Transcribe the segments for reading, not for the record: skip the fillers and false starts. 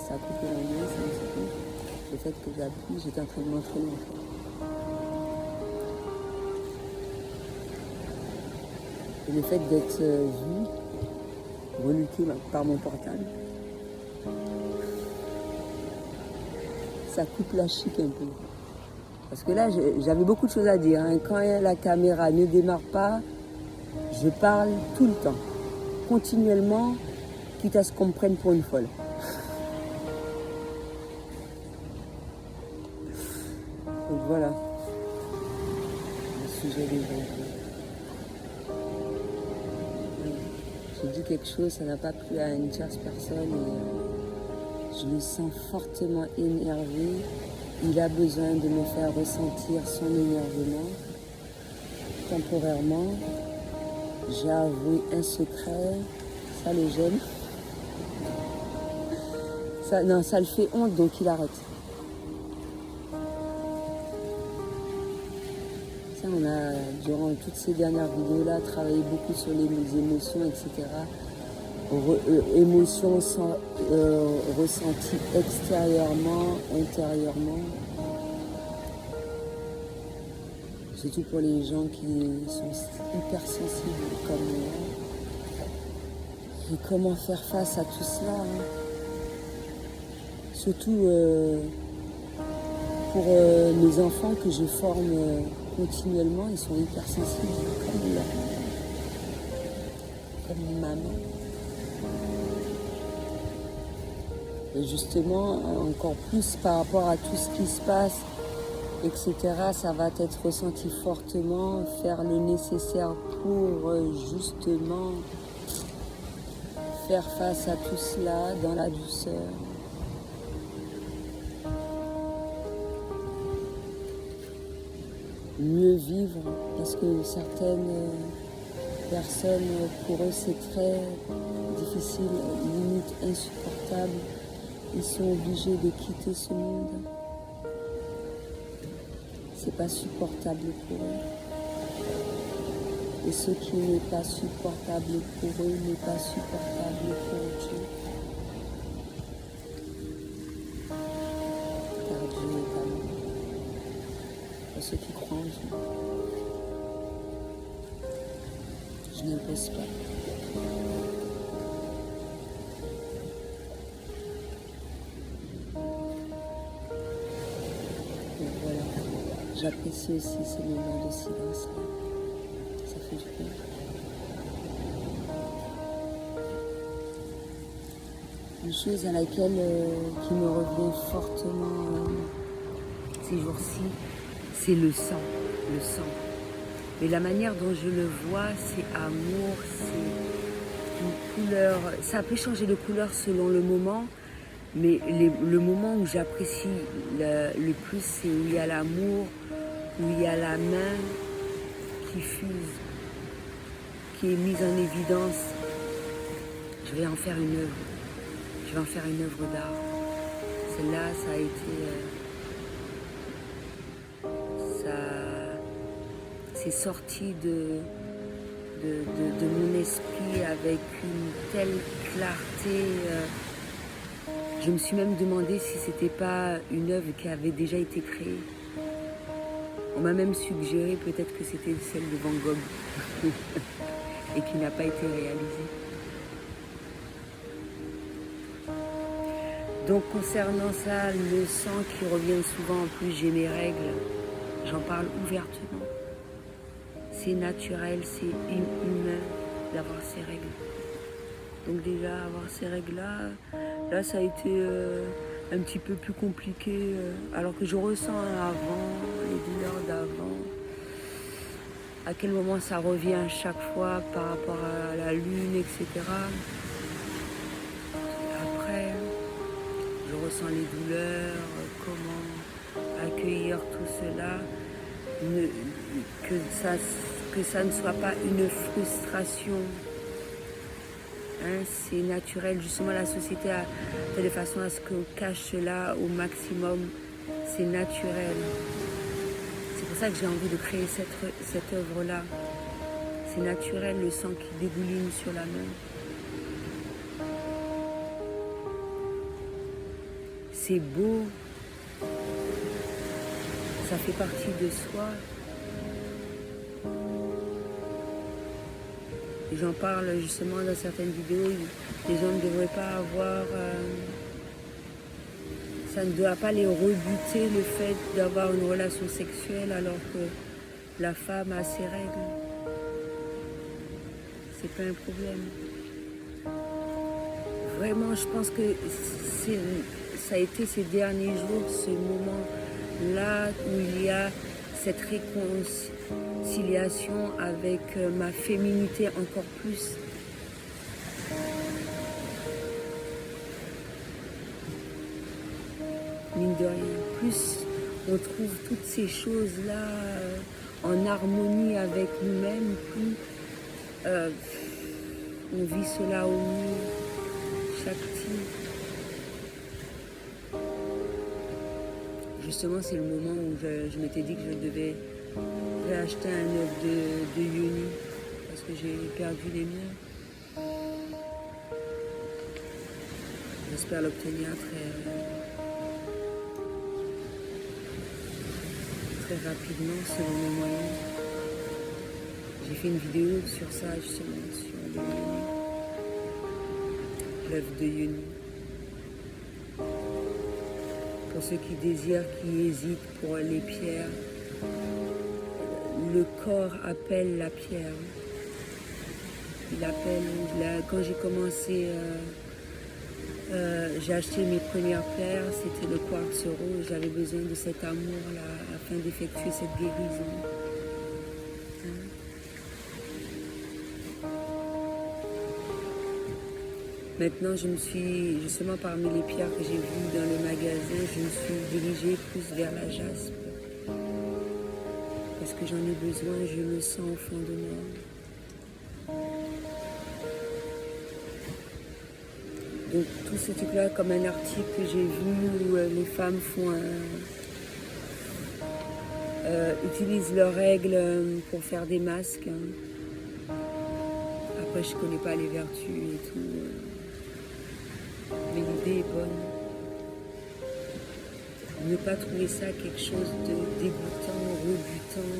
ça a coupé l'ambiance un petit peu. Le fait que j'appuie, j'étais en train de m'entraîner en fait. Et le fait d'être vu, reluqué par mon portable, ça coupe la chic un peu. Parce que là, j'avais beaucoup de choses à dire. Hein. Quand la caméra ne démarre pas, je parle tout le temps, continuellement, quitte à ce qu'on me prenne pour une folle. Donc voilà, le sujet des gens. J'ai dit quelque chose, ça n'a pas plu à une tierce personne et je le sens fortement énervé. Il a besoin de me faire ressentir son énervement. Temporairement, j'ai avoué un secret, ça le gêne. Ça le fait honte, donc il arrête. Ça, on a, durant toutes ces dernières vidéos-là, travaillé beaucoup sur les émotions, etc. Émotions ressenties extérieurement, intérieurement. Surtout pour les gens qui sont hypersensibles comme moi. Et comment faire face à tout cela, hein. Surtout pour mes enfants que je forme continuellement, ils sont hypersensibles comme maman. Et justement, encore plus par rapport à tout ce qui se passe, etc., ça va être ressenti fortement, faire le nécessaire pour justement faire face à tout cela dans la douceur. Mieux vivre, parce que certaines personnes, pour eux c'est très difficile, limite insupportable. Ils sont obligés de quitter ce monde. C'est pas supportable pour eux. Et ce qui n'est pas supportable pour eux n'est pas supportable pour Dieu. Car Dieu est amour. Pour ceux qui croient en Dieu. Je n'impose pas. Donc voilà, j'apprécie aussi ces moments de silence. Ça fait du bien. Une chose à laquelle qui me revient fortement ces jours-ci, c'est le sang. Le sang. Mais la manière dont je le vois, c'est amour, c'est une couleur. Ça peut changer de couleur selon le moment, mais le moment où j'apprécie le plus, c'est où il y a l'amour, où il y a la main qui fuse, qui est mise en évidence. Je vais en faire une œuvre. Je vais en faire une œuvre d'art. Celle-là, ça a été... c'est sorti de mon esprit avec une telle clarté. Je me suis même demandé si c'était pas une œuvre qui avait déjà été créée. On m'a même suggéré peut-être que c'était celle de Van Gogh et qui n'a pas été réalisée. Donc concernant ça, le sang qui revient souvent, en plus j'ai mes règles, j'en parle ouvertement. C'est naturel, c'est inhumain d'avoir ces règles. Donc déjà avoir ces règles-là, là ça a été un petit peu plus compliqué, alors que je ressens avant, les douleurs d'avant, à quel moment ça revient à chaque fois par rapport à la lune, etc. Et après, je ressens les douleurs, comment accueillir tout cela, que ça ne soit pas une frustration. Hein, c'est naturel, justement la société a fait de façon à ce qu'on cache cela au maximum. C'est naturel. C'est pour ça que j'ai envie de créer cette œuvre-là. C'est naturel, le sang qui dégouline sur la main. c'est beau, ça fait partie de soi. Et j'en parle justement dans certaines vidéos, les gens ne devraient pas avoir... ça ne doit pas les rebuter le fait d'avoir une relation sexuelle alors que la femme a ses règles. C'est pas un problème. Vraiment, je pense que ça a été ces derniers jours, ce moment-là où il y a cette réconciliation avec ma féminité encore plus. Mine de rien, plus on trouve toutes ces choses-là en harmonie avec nous-mêmes, plus on vit cela au mieux, chaque petit. Justement, c'est le moment où je m'étais dit que je devais réacheter un œuf de yoni parce que j'ai perdu les miens. J'espère l'obtenir très rapidement selon mes moyens. J'ai fait une vidéo sur ça justement, sur le yoni, l'œuf de yoni. Pour ceux qui désirent, qui hésitent pour les pierres, le corps appelle la pierre. Il appelle, quand j'ai commencé, j'ai acheté mes premières pierres, c'était le quartz rose, j'avais besoin de cet amour-là afin d'effectuer cette guérison. Maintenant, je me suis, justement parmi les pierres que j'ai vues dans le magasin, je me suis dirigée plus vers la jaspe. Parce que j'en ai besoin, je le sens au fond de moi. Donc tout ce truc-là, comme un article que j'ai vu où les femmes utilisent leurs règles pour faire des masques. Après, je connais pas les vertus et tout. Mais l'idée est bonne. Ne pas trouver ça quelque chose de dégoûtant, rebutant,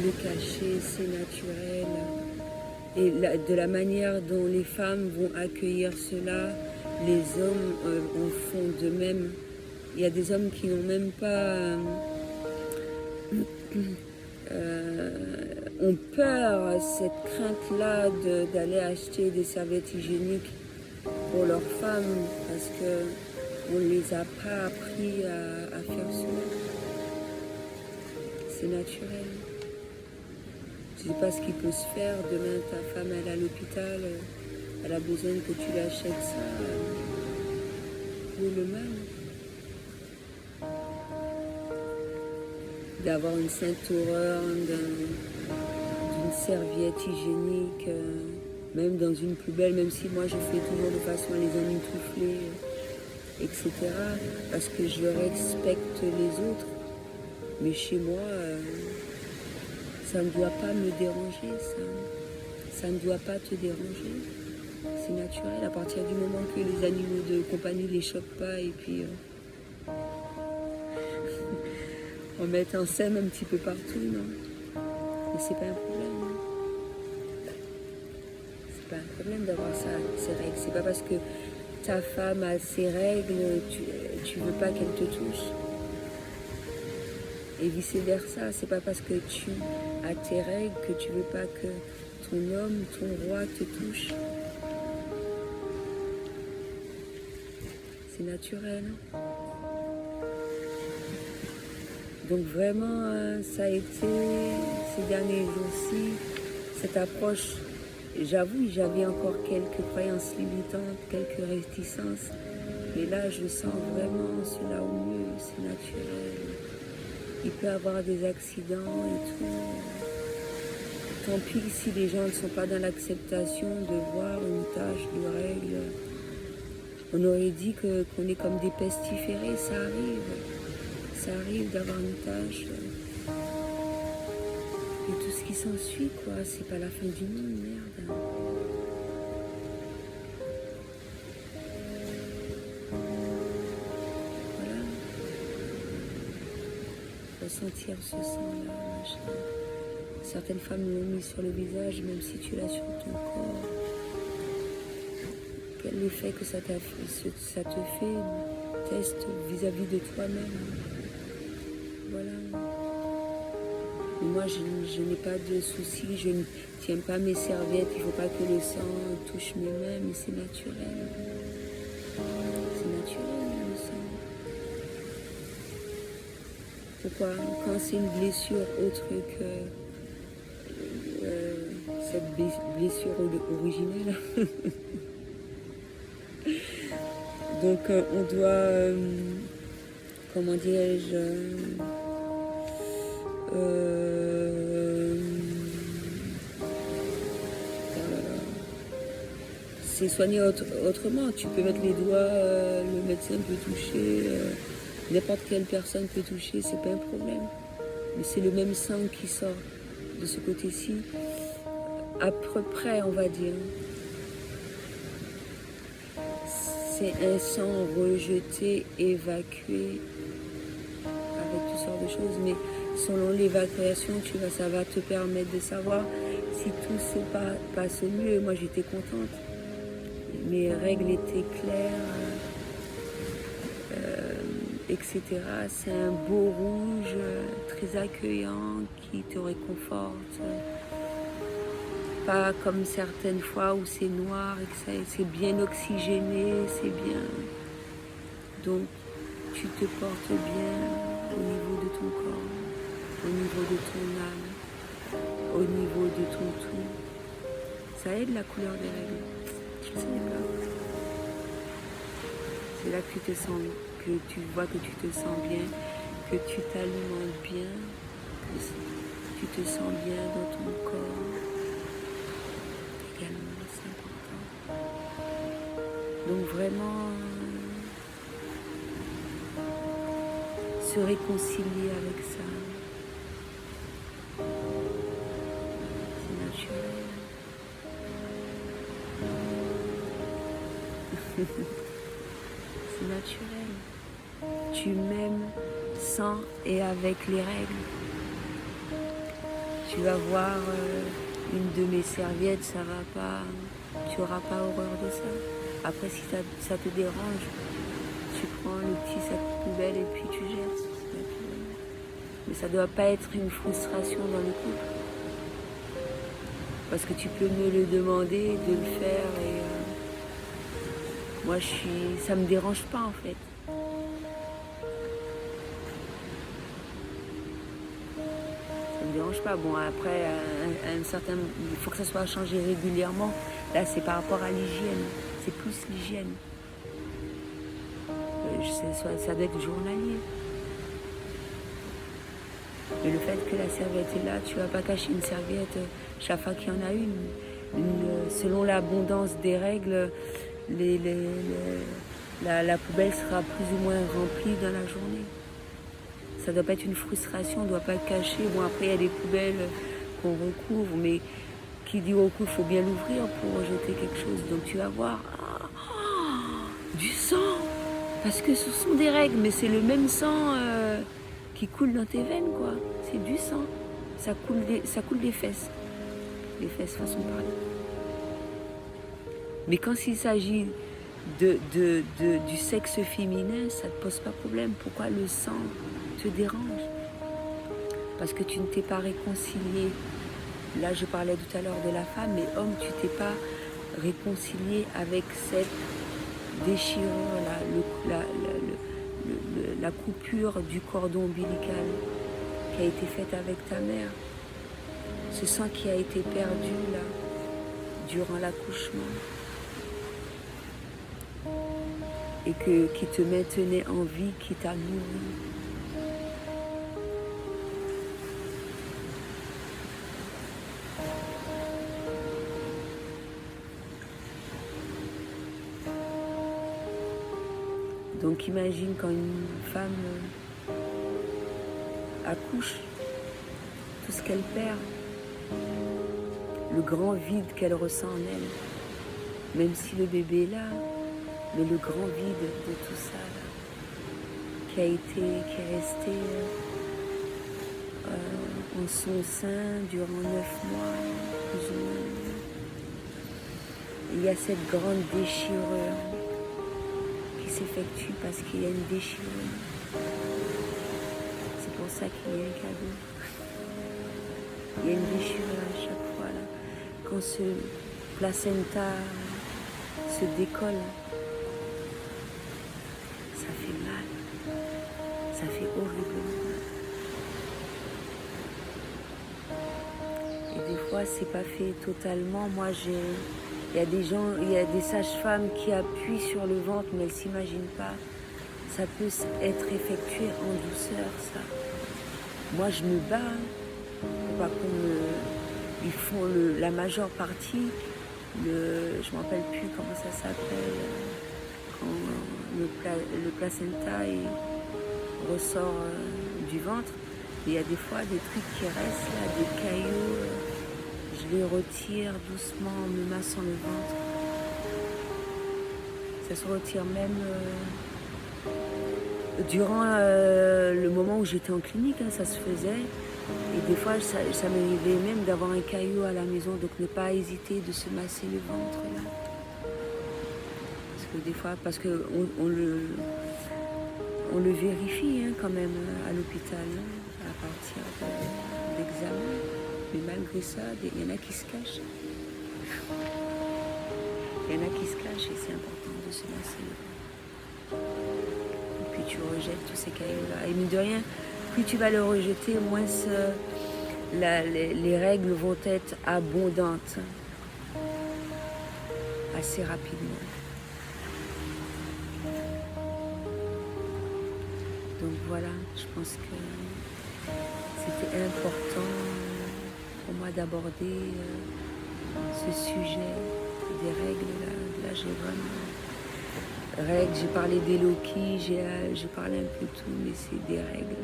le cacher, c'est naturel. Et de la manière dont les femmes vont accueillir cela, les hommes en font de même. Il y a des hommes qui n'ont même pas... ont peur, cette crainte-là d'aller acheter des serviettes hygiéniques pour leurs femmes parce qu'on ne les a pas appris à faire cela. C'est naturel. Tu ne sais pas ce qui peut se faire. Demain, ta femme, elle est à l'hôpital, elle a besoin que tu lui achètes ça. Ou le mal. D'avoir une sainte horreur d'une serviette hygiénique, même dans une poubelle, même si moi je fais toujours de façon à les emmitoufler, etc. Parce que je respecte les autres. Mais chez moi, ça ne doit pas me déranger, ça ne doit pas te déranger. C'est naturel à partir du moment que les animaux de compagnie ne les choquent pas et puis on met un sème un petit peu partout, non? Mais c'est pas un problème. C'est pas un problème d'avoir ça, ces règles. C'est pas parce que ta femme a ses règles, tu veux pas qu'elle te touche. Et vice versa, c'est pas parce que tu as tes règles que tu veux pas que ton homme, ton roi te touche. C'est naturel. Donc vraiment, ça a été ces derniers jours-ci, cette approche. J'avoue, j'avais encore quelques croyances limitantes, quelques réticences. Mais là, je sens vraiment cela au mieux, c'est naturel. Il peut y avoir des accidents et tout. Tant pis si les gens ne sont pas dans l'acceptation de voir une tache de règle. On aurait dit qu'on est comme des pestiférés, ça arrive. Ça arrive d'avoir une tâche. Et tout ce qui s'ensuit, quoi, c'est pas la fin du monde, merde. sentir ce sang-là, machin. Certaines femmes l'ont mis sur le visage, même si tu l'as sur ton corps. Quel effet que ça te fait, teste vis-à-vis de toi-même. Voilà. Mais moi, je n'ai pas de soucis, je ne tiens pas mes serviettes, il ne faut pas que le sang touche mes mains, mais c'est naturel. C'est naturel, le sang. Pourquoi? Quand c'est une blessure autre que cette blessure originelle, donc on doit, comment dirais-je, c'est soigné autrement. Tu peux mettre les doigts, le médecin peut toucher, n'importe quelle personne peut toucher, c'est pas un problème. Mais c'est le même sang qui sort de ce côté-ci, à peu près, on va dire. C'est un sang rejeté, évacué, avec toutes sortes de choses, mais selon l'évacuation, ça va te permettre de savoir si tout se passe mieux. Moi, j'étais contente. Mes règles étaient claires, etc. C'est un beau rouge, très accueillant, qui te réconforte. Pas comme certaines fois où c'est noir et que c'est bien oxygéné, c'est bien. Donc, tu te portes bien au niveau de ton corps, au niveau de ton âme, au niveau de ton tout. Ça aide la couleur des règles. Je ne savais pas. C'est là que tu vois que tu te sens bien, que tu t'alimentes bien, que tu te sens bien dans ton corps. Également, c'est important. Donc vraiment, se réconcilier avec ça. C'est naturel. C'est naturel. Tu m'aimes sans et avec les règles. Tu vas voir une de mes serviettes, ça va pas, tu n'auras pas horreur de ça. Après, si ça te dérange, tu prends le petit sac poubelle et puis tu jettes. Mais ça ne doit pas être une frustration dans le couple. Parce que tu peux me le demander, de le faire et moi ça me dérange pas en fait. Ça me dérange pas. Bon après, un certain, il faut que ça soit changé régulièrement. Là c'est par rapport à l'hygiène. C'est plus l'hygiène. Ça doit être journalier. Et le fait que la serviette est là, tu vas pas cacher une serviette chaque fois qu'il y en a une. Selon l'abondance des règles, la poubelle sera plus ou moins remplie dans la journée. Ça ne doit pas être une frustration, on ne doit pas cacher. Bon, après, il y a des poubelles qu'on recouvre, mais qui dit recouvre, il faut bien l'ouvrir pour rejeter quelque chose. Donc tu vas voir, du sang, parce que ce sont des règles, mais c'est le même sang qui coule dans tes veines, quoi. C'est du sang. Ça coule des fesses. Les fesses, façon de parler. Mais quand il s'agit du sexe féminin, ça ne te pose pas problème. Pourquoi le sang te dérange? Parce que tu ne t'es pas réconcilié. Là, je parlais tout à l'heure de la femme, mais homme, tu t'es pas réconcilié avec cette déchirure, la coupure du cordon ombilical qui a été faite avec ta mère. Ce sang qui a été perdu là, durant l'accouchement. Et qui te maintenait en vie, qui t'a nourri. Donc imagine quand une femme accouche, tout ce qu'elle perd, le grand vide qu'elle ressent en elle, même si le bébé est là, mais le grand vide de tout ça, là, qui est resté en son sein durant 9 mois, plus ou moins. Il y a cette grande déchirure qui s'effectue parce qu'il y a une déchirure. C'est pour ça qu'il y a un cadeau. Il y a une déchirure à chaque fois là. Quand ce placenta se décolle, ça fait mal. Ça fait horriblement mal. Et des fois, c'est pas fait totalement. Moi, il y a des gens, il y a des sages-femmes qui appuient sur le ventre, mais elles s'imaginent pas. Ça peut être effectué en douceur, ça. Moi, je me bats. Pas ils font la majeure partie. Je me rappelle plus comment ça s'appelle. Quand le placenta ressort du ventre. Il y a des fois des trucs qui restent là, des cailloux. Je les retire doucement en me massant le ventre. Ça se retire même durant le moment où j'étais en clinique, hein, ça se faisait. Et des fois, ça m'arrivait même d'avoir un caillou à la maison, donc ne pas hésiter de se masser le ventre là. Parce que des fois, on le vérifie hein, quand même à l'hôpital, hein, à partir d'examen. Mais malgré ça, il y en a qui se cachent. Il y en a qui se cachent et c'est important de se masser le ventre. Et puis tu rejettes tous ces cailloux-là. Et mine de rien, plus tu vas le rejeter, moins les règles vont être abondantes. Assez rapidement. Donc voilà, je pense que c'était important pour moi d'aborder ce sujet des règles là j'ai vraiment règles, j'ai parlé des Loki, j'ai parlé un peu de tout, mais c'est des règles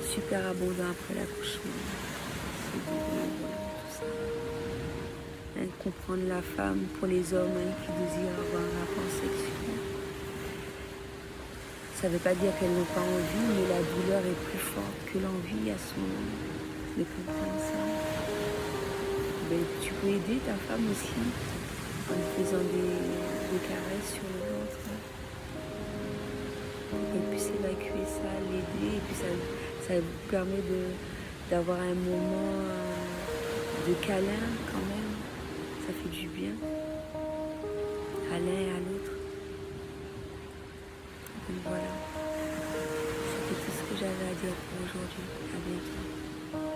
super abondant après l'accouchement. C'est tout ça. Hein, comprendre la femme pour les hommes hein, qui désirent avoir un rapport sexuel. Ça ne veut pas dire qu'elles n'ont pas envie, mais la douleur est plus forte que l'envie à ce moment. De comprendre ça. Ben, tu peux aider ta femme aussi en lui faisant des caresses sur le ventre. Et puis évacuer ça, l'aider, et puis ça vous permet d'avoir un moment de câlin quand même. Ça fait du bien à l'un et à l'autre. Donc voilà, c'était tout ce que j'avais à dire pour aujourd'hui. À bientôt.